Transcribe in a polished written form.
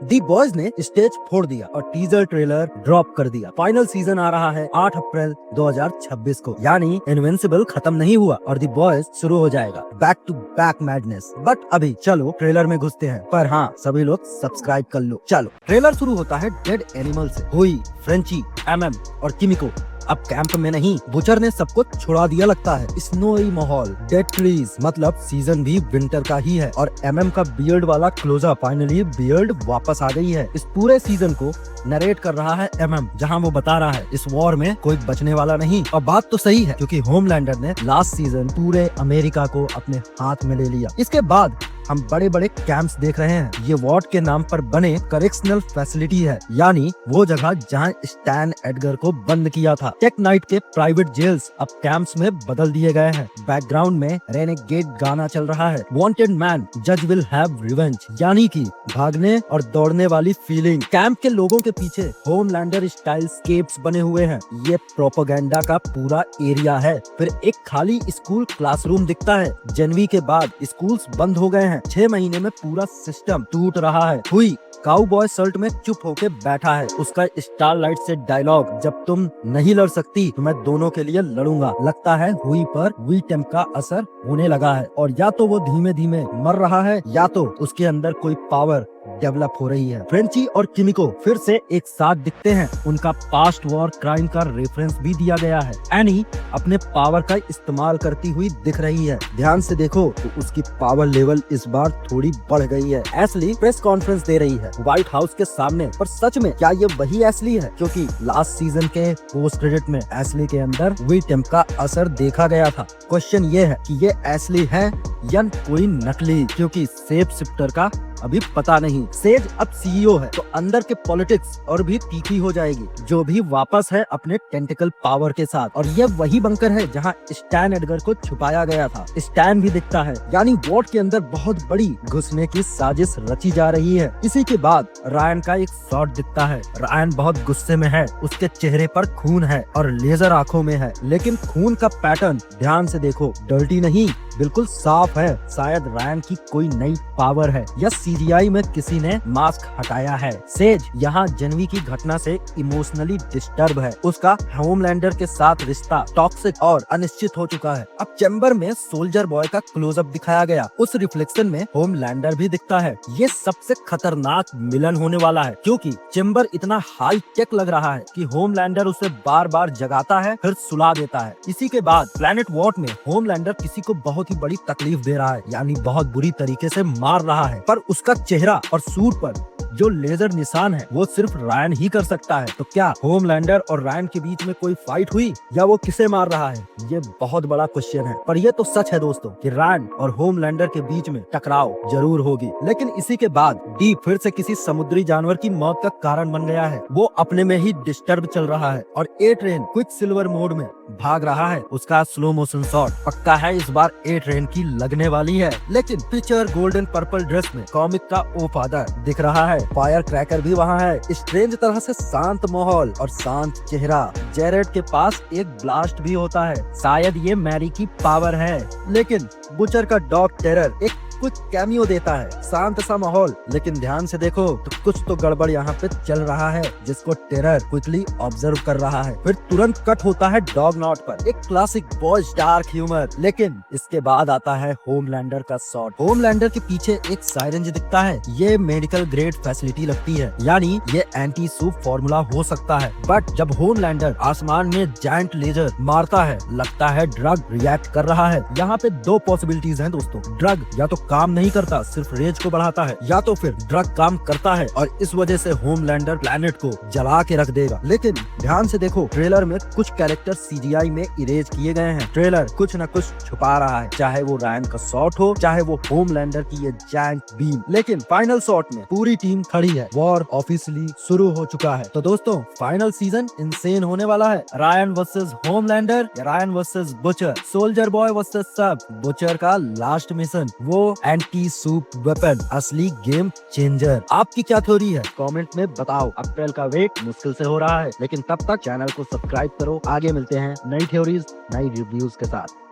दी boys ने stage फोड़ दिया और टीजर ट्रेलर ड्रॉप कर दिया। फाइनल सीजन आ रहा है 8 अप्रैल 2026 को, यानी इनविंसिबल खत्म नहीं हुआ और दी बॉयज शुरू हो जाएगा back to back madness. But अभी चलो ट्रेलर में घुसते हैं, पर हाँ सभी लोग सब्सक्राइब कर लो। चलो ट्रेलर शुरू होता है डेड एनिमल से। हुई, फ्रेंची, एमएम और किमिको अब कैंप में नहीं। बुचर ने सबको छुड़ा दिया लगता है। स्नोई माहौल, डेड ट्रीज, मतलब सीजन भी विंटर का ही है। और एमएम का बियर्ड वाला क्लोजअप, फाइनली बियर्ड वापस आ गई है। इस पूरे सीजन को नरेट कर रहा है एमएम, जहां वो बता रहा है इस वॉर में कोई बचने वाला नहीं। और बात तो सही है, क्योंकि होमलैंडर ने लास्ट सीजन पूरे अमेरिका को अपने हाथ में ले लिया। इसके बाद हम बड़े बड़े कैंप्स देख रहे हैं। ये वॉर्ड के नाम पर बने करेक्शनल फैसिलिटी है, यानी वो जगह जहां स्टैन एडगर को बंद किया था। टेक नाइट के प्राइवेट जेल्स अब कैंप्स में बदल दिए गए हैं। बैकग्राउंड में रेनेगेड गाना चल रहा है। वांटेड मैन जज विल हैव रिवेंज, यानी कि भागने और दौड़ने वाली फीलिंग। कैंप के लोगों के पीछे होमलैंडर स्टाइल स्केप्स बने हुए हैं। ये प्रोपेगेंडा का पूरा एरिया है। फिर एक खाली स्कूल क्लासरूम दिखता है। जनवरी के बाद स्कूल्स बंद हो गए हैं। 6 महीने में पूरा सिस्टम टूट रहा है। हुई काउबॉय शर्ट में चुप होके बैठा है। उसका स्टारलाइट से डायलॉग, जब तुम नहीं लड़ सकती तो मैं दोनों के लिए लड़ूंगा। लगता है हुई पर वी टेम का असर होने लगा है, और या तो वो धीमे धीमे मर रहा है या तो उसके अंदर कोई पावर डेवलप हो रही है। फ्रेंची और किमिको फिर से एक साथ दिखते हैं। उनका पास्ट वॉर क्राइम का रेफरेंस भी दिया गया है। एनी अपने पावर का इस्तेमाल करती हुई दिख रही है। ध्यान से देखो तो उसकी पावर लेवल इस बार थोड़ी बढ़ गई है। एशली प्रेस कॉन्फ्रेंस दे रही है व्हाइट हाउस के सामने। पर सच में क्या ये वही एशली है? क्योंकि लास्ट सीजन के पोस्ट क्रेडिट में एशली के अंदर वी टेम का असर देखा गया था। क्वेश्चन ये है कि ये एशली है या कोई नकली, क्योंकि शेप शिफ्टर का अभी पता नहीं। सेज अब सीईओ है तो अंदर के पॉलिटिक्स और भी तीखी हो जाएगी। जो भी वापस है अपने टेंटिकल पावर के साथ। और ये वही बंकर है जहां स्टैन एडगर को छुपाया गया था। स्टैन भी दिखता है, यानी वॉर्ड के अंदर बहुत बड़ी घुसने की साजिश रची जा रही है। इसी के बाद रायन का एक शॉट दिखता है। रायन बहुत गुस्से में है। उसके चेहरे पर खून है और लेजर आंखों में है, लेकिन खून का पैटर्न ध्यान से देखो, डर्टी नहीं, बिल्कुल साफ है। शायद रायन की कोई नई पावर है या सीजीआई में किसी ने मास्क हटाया है। सेज यहाँ जनवी की घटना से इमोशनली डिस्टर्ब है। उसका होमलैंडर के साथ रिश्ता टॉक्सिक और अनिश्चित हो चुका है। अब चैम्बर में सोल्जर बॉय का क्लोजअप दिखाया गया। उस रिफ्लेक्शन में होमलैंडर भी दिखता है। ये सबसे खतरनाक मिलन होने वाला है, क्योंकि चैम्बर इतना हाई टेक लग रहा है कि होमलैंडर उसे बार बार जगाता है फिर सुला देता है। इसी के बाद प्लेनेट वॉट में होमलैंडर किसी को बहुत ही बड़ी तकलीफ दे रहा है, यानी बहुत बुरी तरीके से मार रहा है। पर उसका चेहरा और सूट पर जो लेजर निशान है वो सिर्फ रायन ही कर सकता है। तो क्या होमलैंडर और रायन के बीच में कोई फाइट हुई या वो किसे मार रहा है? ये बहुत बड़ा क्वेश्चन है। पर ये तो सच है दोस्तों कि रायन और होमलैंडर के बीच में टकराव जरूर होगी। लेकिन इसी के बाद डी फिर से किसी समुद्री जानवर की मौत का कारण बन गया है। वो अपने में ही डिस्टर्ब चल रहा है और ए ट्रेन क्विक सिल्वर मोड में भाग रहा है। उसका स्लो मोशन शॉट पक्का है इस बार ए ट्रेन की लगने वाली है। लेकिन पिक्चर गोल्डन पर्पल ड्रेस में कॉमिक का ओ फादर दिख रहा है। फायर क्रैकर भी वहाँ है। स्ट्रेंज तरह से शांत माहौल और शांत चेहरा। जेरेड के पास एक ब्लास्ट भी होता है। शायद ये मैरी की पावर है। लेकिन बुचर का डॉग टेरर एक कुछ कैमियो देता है। शांत सा माहौल, लेकिन ध्यान से देखो तो कुछ तो गड़बड़ यहाँ पे चल रहा है, जिसको टेरर क्विकली ऑब्जर्व कर रहा है। फिर तुरंत कट होता है डॉग नॉट पर। एक क्लासिक बॉयज डार्क ह्यूमर। लेकिन इसके बाद आता है होमलैंडर का शॉट। होमलैंडर के पीछे एक साइरेंज दिखता है। ये मेडिकल ग्रेड फैसिलिटी लगती है, यानी ये एंटी सूप फॉर्मूला हो सकता है। बट जब होमलैंडर आसमान में जायंट लेजर मारता है, लगता है ड्रग रिएक्ट कर रहा है। यहाँ पे 2 पॉसिबिलिटीज हैं दोस्तों। ड्रग या तो काम नहीं करता, सिर्फ रेज को बढ़ाता है, या तो फिर ड्रग काम करता है और इस वजह से होमलैंडर प्लैनेट को जला के रख देगा। लेकिन ध्यान से देखो, ट्रेलर में कुछ कैरेक्टर सीजीआई में इरेज किए गए हैं। ट्रेलर कुछ न कुछ छुपा रहा है, चाहे वो रायन का शॉट हो, चाहे वो होमलैंडर की ये जायंट बीम। लेकिन फाइनल शॉट में पूरी टीम खड़ी है। वॉर ऑफिशियली शुरू हो चुका है। तो दोस्तों फाइनल सीजन इंसेन होने वाला है। रायन वर्सेस होमलैंडर या Ryan versus butcher, soldier boy versus सब। बुचर का लास्ट मिशन, वो एंटी सूप वेपन, असली गेम चेंजर। आपकी क्या थ्योरी है? कमेंट में बताओ। अप्रैल का वेट मुश्किल से हो रहा है, लेकिन तब तक चैनल को सब्सक्राइब करो। आगे मिलते हैं नई थ्योरीज, नई रिव्यूज के साथ।